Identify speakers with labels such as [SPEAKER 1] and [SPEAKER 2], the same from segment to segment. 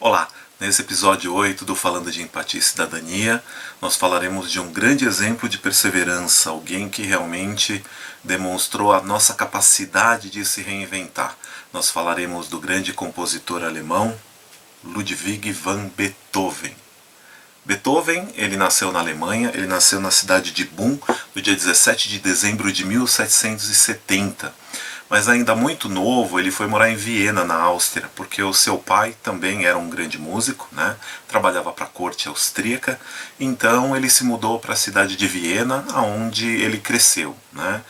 [SPEAKER 1] Olá, nesse episódio 8 do Falando de Empatia e Cidadania, nós falaremos de um grande exemplo de perseverança, alguém que realmente demonstrou a nossa capacidade de se reinventar. Nós falaremos do grande compositor alemão Ludwig van Beethoven. Beethoven, ele nasceu na Alemanha, ele nasceu na cidade de Bonn no dia 17 de dezembro de 1770. Mas ainda muito novo, ele foi morar em Viena, na Áustria, porque o seu pai também era um grande músico, né? Trabalhava para a corte austríaca, então ele se mudou para a cidade de Viena, onde ele cresceu, né?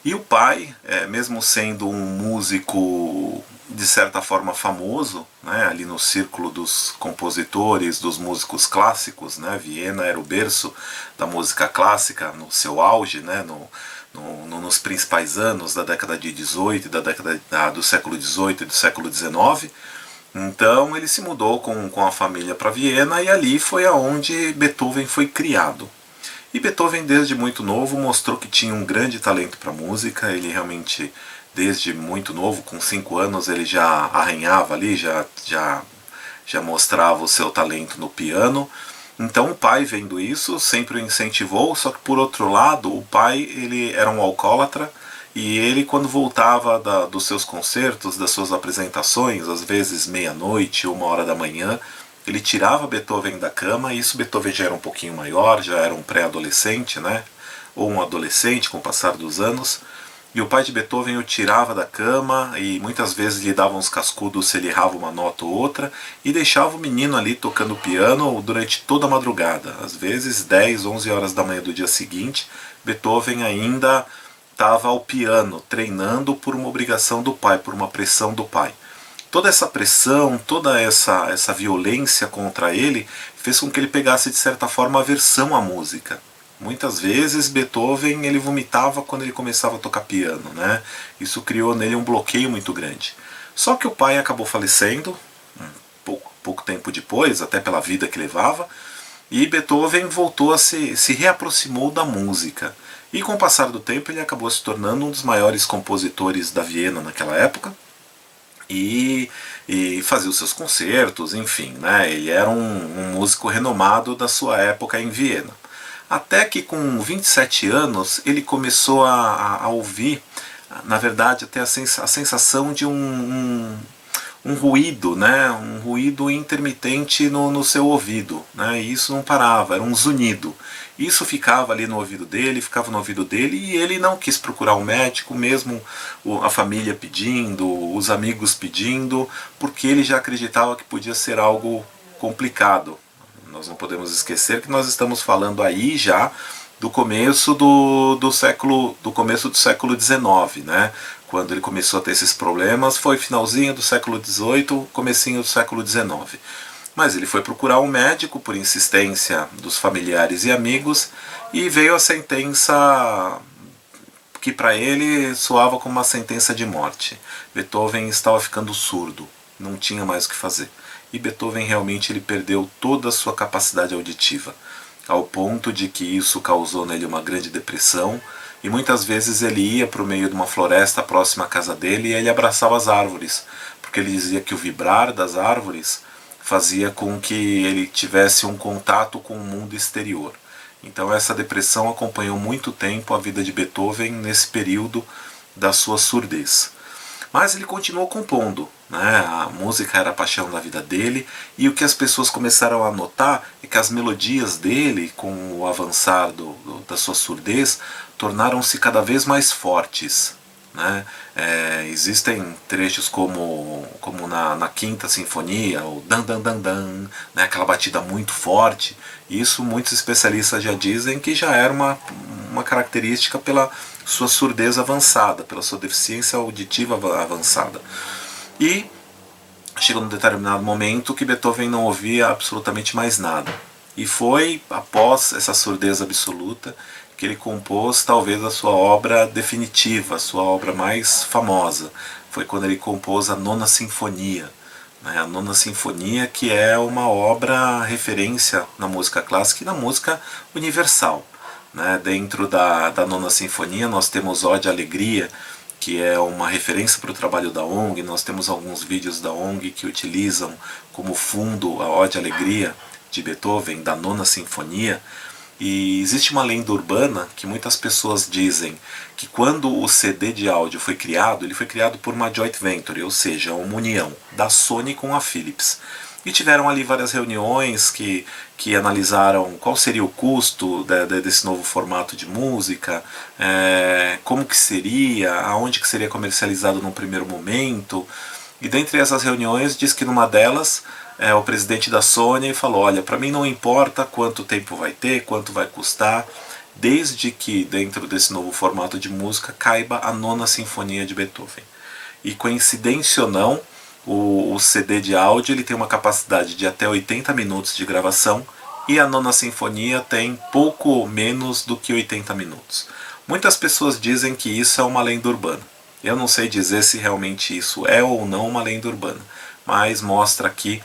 [SPEAKER 1] E o pai, mesmo sendo um músico de certa forma famoso, né, ali no círculo dos compositores, dos músicos clássicos, né, Viena era o berço da música clássica no seu auge, né, nos principais anos da década de 18, do século 18 e do século 19. Então ele se mudou com a família para Viena e ali foi aonde Beethoven foi criado. E Beethoven, desde muito novo, mostrou que tinha um grande talento para música. Ele realmente, desde muito novo, com 5 anos, ele já arranhava ali, já mostrava o seu talento no piano. Então o pai, vendo isso, sempre o incentivou, só que por outro lado, o pai ele era um alcoólatra e ele, quando voltava dos seus concertos, das suas apresentações, às vezes meia-noite, 1 hora da manhã, ele tirava Beethoven da cama, e isso Beethoven já era um pouquinho maior, já era um pré-adolescente, né? Ou um adolescente com o passar dos anos. E o pai de Beethoven o tirava da cama e muitas vezes lhe dava uns cascudos se ele errava uma nota ou outra e deixava o menino ali tocando piano durante toda a madrugada. Às vezes 10, 11 horas da manhã do dia seguinte, Beethoven ainda estava ao piano, treinando por uma obrigação do pai, por uma pressão do pai. Toda essa pressão, toda essa violência contra ele fez com que ele pegasse de certa forma aversão à música. Muitas vezes Beethoven ele vomitava quando ele começava a tocar piano, né? Isso criou nele um bloqueio muito grande. Só que o pai acabou falecendo pouco tempo depois, até pela vida que levava, e Beethoven voltou a se reaproximou da música. E com o passar do tempo ele acabou se tornando um dos maiores compositores da Viena naquela época. E fazia os seus concertos, enfim, né? Ele era um músico renomado da sua época em Viena. Até que com 27 anos ele começou a ouvir, na verdade, até a sensação de um ruído, né? Um ruído intermitente no seu ouvido, né? E isso não parava, era um zunido. Isso ficava ali no ouvido dele, ficava no ouvido dele, e ele não quis procurar um médico, mesmo a família pedindo, os amigos pedindo, porque ele já acreditava que podia ser algo complicado. Nós não podemos esquecer que nós estamos falando aí já do começo do século XIX, né? Quando ele começou a ter esses problemas, foi finalzinho do século XVIII, comecinho do século XIX. Mas ele foi procurar um médico por insistência dos familiares e amigos e veio a sentença que para ele soava como uma sentença de morte. Beethoven estava ficando surdo, não tinha mais o que fazer. E Beethoven realmente ele perdeu toda a sua capacidade auditiva, ao ponto de que isso causou nele uma grande depressão, e muitas vezes ele ia para o meio de uma floresta próxima à casa dele e ele abraçava as árvores, porque ele dizia que o vibrar das árvores fazia com que ele tivesse um contato com o mundo exterior. Então essa depressão acompanhou muito tempo a vida de Beethoven nesse período da sua surdez. Mas ele continuou compondo, né? A música era a paixão da vida dele, e o que as pessoas começaram a notar é que as melodias dele, com o avançar da sua surdez, tornaram-se cada vez mais fortes, né? Existem trechos como na Quinta Sinfonia, o dan dan dan dan, né? Aquela batida muito forte. Isso muitos especialistas já dizem que já era uma característica pela sua surdez avançada, pela sua deficiência auditiva avançada. E chegou num determinado momento que Beethoven não ouvia absolutamente mais nada. E foi após essa surdez absoluta que ele compôs talvez a sua obra definitiva, a sua obra mais famosa. Foi quando ele compôs a Nona Sinfonia. A Nona Sinfonia, que é uma obra referência na música clássica e na música universal. Dentro da Nona Sinfonia nós temos Ode à Alegria, que é uma referência para o trabalho da ONG. Nós temos alguns vídeos da ONG que utilizam como fundo a Ode à Alegria de Beethoven, da Nona Sinfonia. E existe uma lenda urbana que muitas pessoas dizem que quando o CD de áudio foi criado, ele foi criado por uma joint venture, ou seja, uma união da Sony com a Philips. E tiveram ali várias reuniões que analisaram qual seria o custo desse novo formato de música, como que seria, aonde que seria comercializado num primeiro momento. E dentre essas reuniões, diz que numa delas, o presidente da Sony falou: olha, para mim não importa quanto tempo vai ter, quanto vai custar, desde que dentro desse novo formato de música caiba a Nona Sinfonia de Beethoven. E coincidência ou não, o CD de áudio ele tem uma capacidade de até 80 minutos de gravação e a Nona Sinfonia tem pouco menos do que 80 minutos. Muitas pessoas dizem que isso é uma lenda urbana. Eu não sei dizer se realmente isso é ou não uma lenda urbana, mas mostra aqui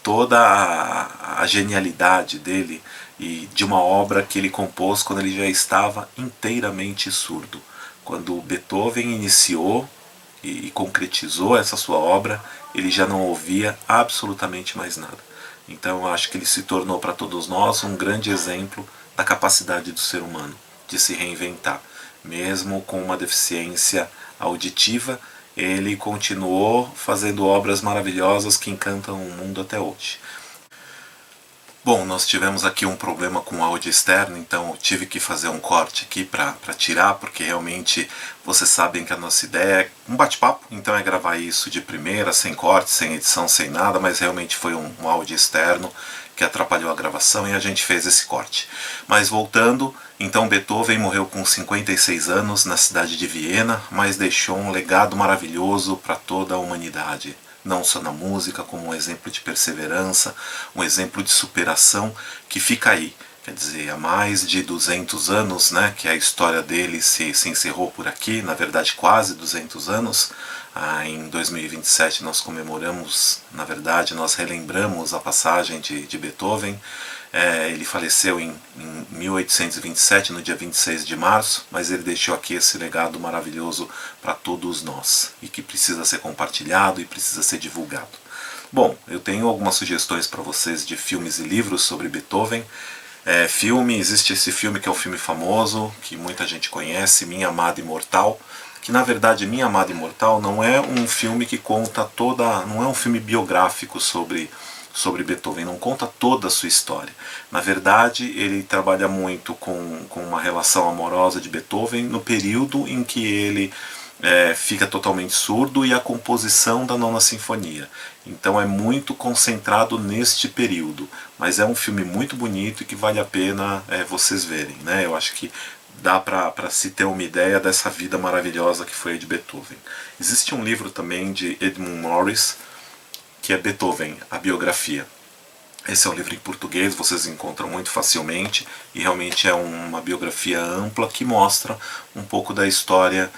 [SPEAKER 1] toda a genialidade dele e de uma obra que ele compôs quando ele já estava inteiramente surdo. Quando Beethoven iniciou e concretizou essa sua obra, ele já não ouvia absolutamente mais nada. Então eu acho que ele se tornou para todos nós um grande exemplo da capacidade do ser humano de se reinventar. Mesmo com uma deficiência auditiva, ele continuou fazendo obras maravilhosas que encantam o mundo até hoje. Bom, nós tivemos aqui um problema com o áudio externo, então eu tive que fazer um corte aqui para tirar, porque realmente vocês sabem que a nossa ideia é um bate-papo, então é gravar isso de primeira, sem corte, sem edição, sem nada, mas realmente foi um áudio externo que atrapalhou a gravação e a gente fez esse corte. Mas voltando, então Beethoven morreu com 56 anos na cidade de Viena, mas deixou um legado maravilhoso para toda a humanidade. Não só na música, como um exemplo de perseverança, um exemplo de superação que fica aí. Quer dizer, há mais de 200 anos, né, que a história dele se encerrou por aqui, na verdade quase 200 anos. Em 2027 nós comemoramos, na verdade nós relembramos a passagem de Beethoven. Ele faleceu em 1827, no dia 26 de março, mas ele deixou aqui esse legado maravilhoso para todos nós e que precisa ser compartilhado e precisa ser divulgado. Bom, eu tenho algumas sugestões para vocês de filmes e livros sobre Beethoven. Existe esse filme que é um filme famoso, que muita gente conhece, Minha Amada Imortal, que na verdade Minha Amada Imortal não é um filme que conta não é um filme biográfico sobre Beethoven, não conta toda a sua história. Na verdade, ele trabalha muito com uma relação amorosa de Beethoven no período em que ele fica totalmente surdo e a composição da Nona Sinfonia. Então é muito concentrado neste período, mas é um filme muito bonito e que vale a pena vocês verem, né? Eu acho que dá para se ter uma ideia dessa vida maravilhosa que foi a de Beethoven. Existe um livro também de Edmund Morris, que é Beethoven, a biografia. Esse é um livro em português, vocês encontram muito facilmente, e realmente é uma biografia ampla que mostra um pouco da história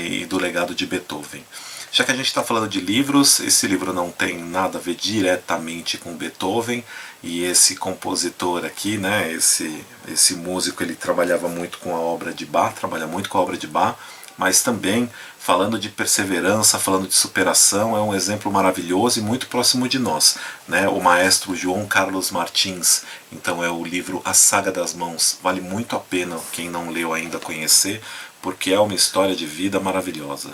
[SPEAKER 1] e do legado de Beethoven. Já que a gente está falando de livros, esse livro não tem nada a ver diretamente com Beethoven, e esse compositor aqui, né, esse músico, ele trabalhava muito com a obra de Bach, trabalha muito com a obra de Bach, mas também falando de perseverança, falando de superação, é um exemplo maravilhoso e muito próximo de nós, né? O maestro João Carlos Martins. Então é o livro A Saga das Mãos. Vale muito a pena quem não leu ainda conhecer, porque é uma história de vida maravilhosa.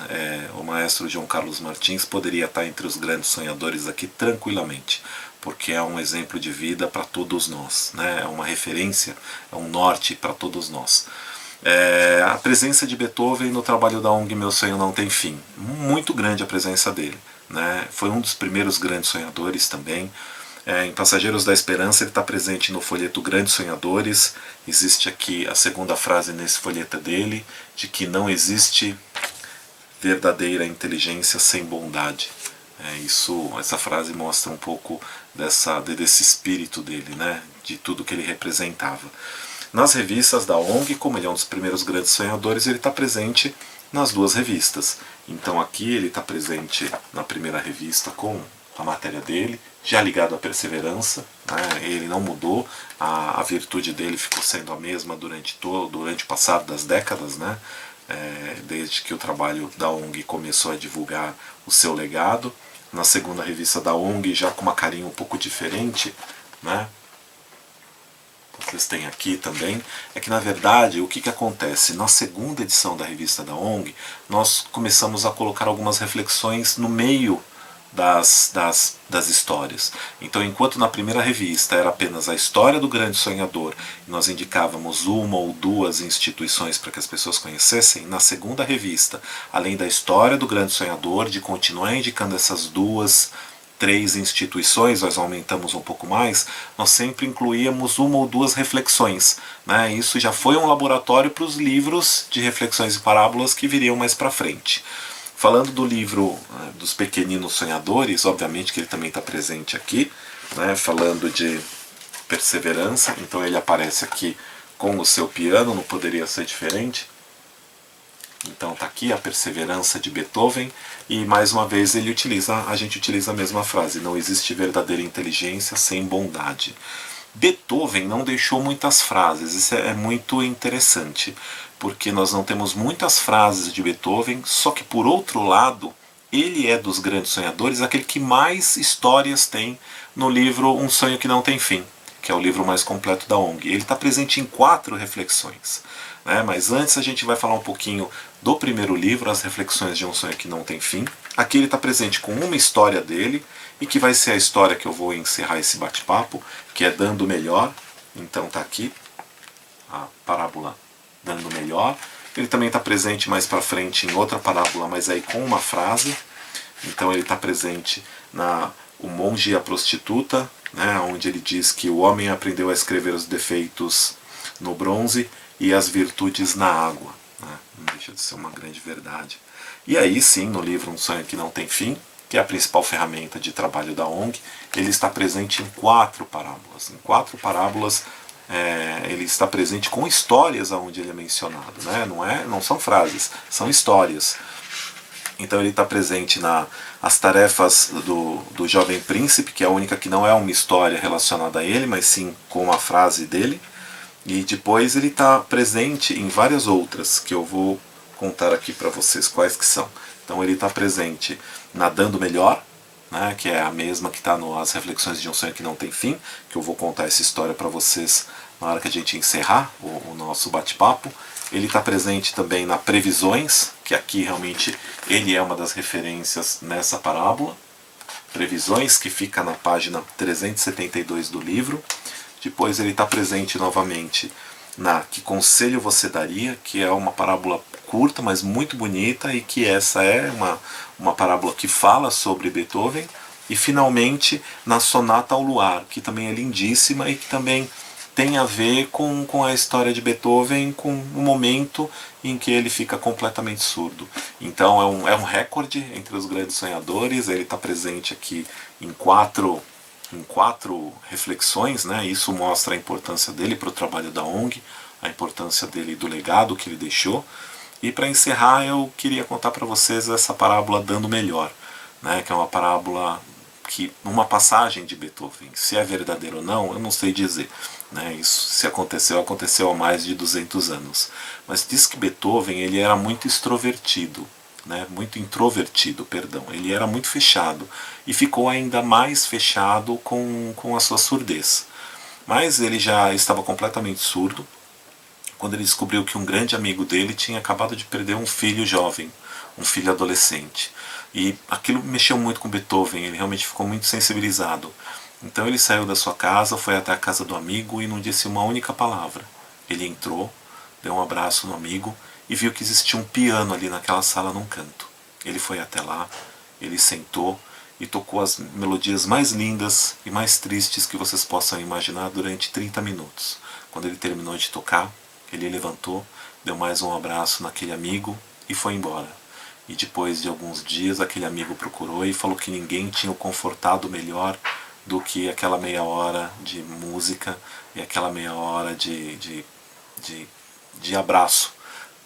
[SPEAKER 1] O maestro João Carlos Martins poderia estar entre os grandes sonhadores aqui tranquilamente, porque é um exemplo de vida para todos nós, né? É uma referência, é um norte para todos nós. A presença de Beethoven no trabalho da ONG Meu Sonho Não Tem Fim, muito grande a presença dele, né? Foi um dos primeiros grandes sonhadores também. Em Passageiros da Esperança ele está presente no folheto Grandes Sonhadores. Existe aqui a segunda frase nesse folheto dele, de que não existe verdadeira inteligência sem bondade. Essa frase mostra um pouco desse espírito dele, né? De tudo que ele representava. Nas revistas da ONG, como ele é um dos primeiros grandes sonhadores, ele está presente nas duas revistas. Então aqui ele está presente na primeira revista com a matéria dele, já ligado à perseverança, né? Ele não mudou, a virtude dele ficou sendo a mesma durante o passado das décadas, né? desde que o trabalho da ONG começou a divulgar o seu legado. Na segunda revista da ONG, já com uma carinha um pouco diferente, né? Vocês têm aqui também, é que na verdade o que acontece? Na segunda edição da revista da ONG, nós começamos a colocar algumas reflexões no meio das histórias. Então, enquanto na primeira revista era apenas a história do grande sonhador, e nós indicávamos uma ou duas instituições para que as pessoas conhecessem, na segunda revista, além da história do grande sonhador, de continuar indicando essas duas, três instituições, nós aumentamos um pouco mais, nós sempre incluíamos uma ou duas reflexões. Né? Isso já foi um laboratório para os livros de reflexões e parábolas que viriam mais para frente. Falando do livro dos Pequeninos Sonhadores, obviamente que ele também está presente aqui, né? Falando de perseverança, então ele aparece aqui com o seu piano, não poderia ser diferente. Então está aqui a perseverança de Beethoven, e mais uma vez a gente utiliza a mesma frase: não existe verdadeira inteligência sem bondade. Beethoven não deixou muitas frases, isso é muito interessante, porque nós não temos muitas frases de Beethoven, só que por outro lado, ele é dos grandes sonhadores aquele que mais histórias tem no livro Um Sonho que Não Tem Fim, que é o livro mais completo da ONG. Ele está presente em 4 reflexões. Né? Mas antes a gente vai falar um pouquinho do primeiro livro, As Reflexões de Um Sonho que Não Tem Fim. Aqui ele está presente com uma história dele, e que vai ser a história que eu vou encerrar esse bate-papo, que é Dando Melhor. Então está aqui a parábola Dando Melhor. Ele também está presente mais para frente em outra parábola, mas aí com uma frase. Então ele está presente na O Monge e a Prostituta, né, onde ele diz que o homem aprendeu a escrever os defeitos no bronze e as virtudes na água. Né? Não deixa de ser uma grande verdade. E aí sim, no livro Um Sonho que Não Tem Fim, que é a principal ferramenta de trabalho da ONG, ele está presente em 4 parábolas. Em 4 parábolas ele está presente com histórias onde ele é mencionado. Né? Não são frases, são histórias. Então ele está presente nas tarefas do Jovem Príncipe, que é a única que não é uma história relacionada a ele, mas sim com uma frase dele. E depois ele está presente em várias outras, que eu vou contar aqui para vocês quais que são. Então ele está presente na Dando Melhor, né, que é a mesma que está nas Reflexões de Um Sonho que Não Tem Fim, que eu vou contar essa história para vocês na hora que a gente encerrar o nosso bate-papo. Ele está presente também na Previsões, que aqui realmente ele é uma das referências nessa parábola. Previsões, que fica na página 372 do livro. Depois ele está presente novamente na Que Conselho Você Daria, que é uma parábola curta, mas muito bonita, e que essa é uma parábola que fala sobre Beethoven. E finalmente na Sonata ao Luar, que também é lindíssima e que também tem a ver com a história de Beethoven, com o momento em que ele fica completamente surdo. Então é um recorde entre os grandes sonhadores. Ele está presente aqui em quatro reflexões, né? Isso mostra a importância dele para o trabalho da ONG, a importância dele do legado que ele deixou. E para encerrar, eu queria contar para vocês essa parábola Dando Melhor, né? Que é uma parábola que, uma passagem de Beethoven, se é verdadeiro ou não, eu não sei dizer. Né? Isso, se aconteceu há mais de 200 anos. Mas diz que Beethoven ele era muito extrovertido. Muito introvertido, perdão. Ele era muito fechado e ficou ainda mais fechado com a sua surdez. Mas ele já estava completamente surdo quando ele descobriu que um grande amigo dele tinha acabado de perder um filho jovem, um filho adolescente. E aquilo mexeu muito com Beethoven, ele realmente ficou muito sensibilizado. Então ele saiu da sua casa, foi até a casa do amigo e não disse uma única palavra. Ele entrou, deu um abraço no amigo e viu que existia um piano ali naquela sala num canto. Ele foi até lá, ele sentou e tocou as melodias mais lindas e mais tristes que vocês possam imaginar durante 30 minutos. Quando ele terminou de tocar, ele levantou, deu mais um abraço naquele amigo e foi embora. E depois de alguns dias, aquele amigo procurou e falou que ninguém tinha o confortado melhor do que aquela meia hora de música e aquela meia hora de abraço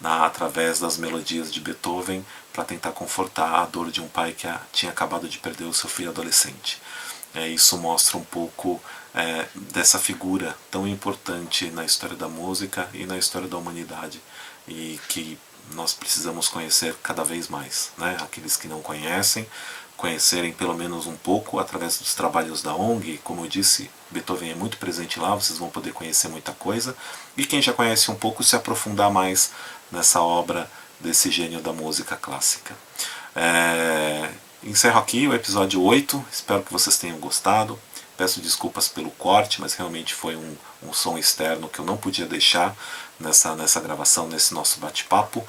[SPEAKER 1] através das melodias de Beethoven, para tentar confortar a dor de um pai que tinha acabado de perder o seu filho adolescente. Isso mostra um pouco dessa figura tão importante na história da música e na história da humanidade, e que nós precisamos conhecer cada vez mais, né? Aqueles que não conhecem, conhecerem pelo menos um pouco através dos trabalhos da ONG. Como eu disse, Beethoven é muito presente lá, vocês vão poder conhecer muita coisa. E quem já conhece um pouco, se aprofundar mais nessa obra desse gênio da música clássica. Encerro aqui o episódio 8, espero que vocês tenham gostado. Peço desculpas pelo corte, mas realmente foi um som externo que eu não podia deixar nessa gravação, nesse nosso bate-papo.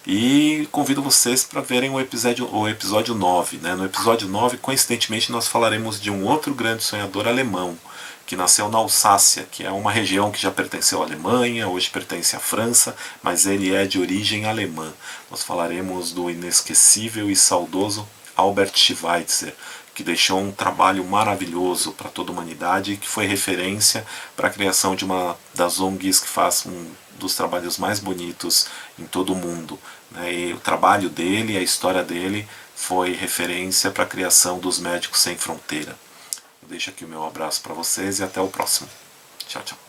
[SPEAKER 1] E convido vocês para verem o episódio 9. Né? No episódio 9, coincidentemente, nós falaremos de um outro grande sonhador alemão, que nasceu na Alsácia, que é uma região que já pertenceu à Alemanha, hoje pertence à França, mas ele é de origem alemã. Nós falaremos do inesquecível e saudoso Albert Schweitzer, que deixou um trabalho maravilhoso para toda a humanidade e que foi referência para a criação de uma das ONGs que faz um dos trabalhos mais bonitos em todo o mundo. E o trabalho dele, a história dele, foi referência para a criação dos Médicos Sem Fronteira. Eu deixo aqui o meu abraço para vocês e até o próximo. Tchau, tchau.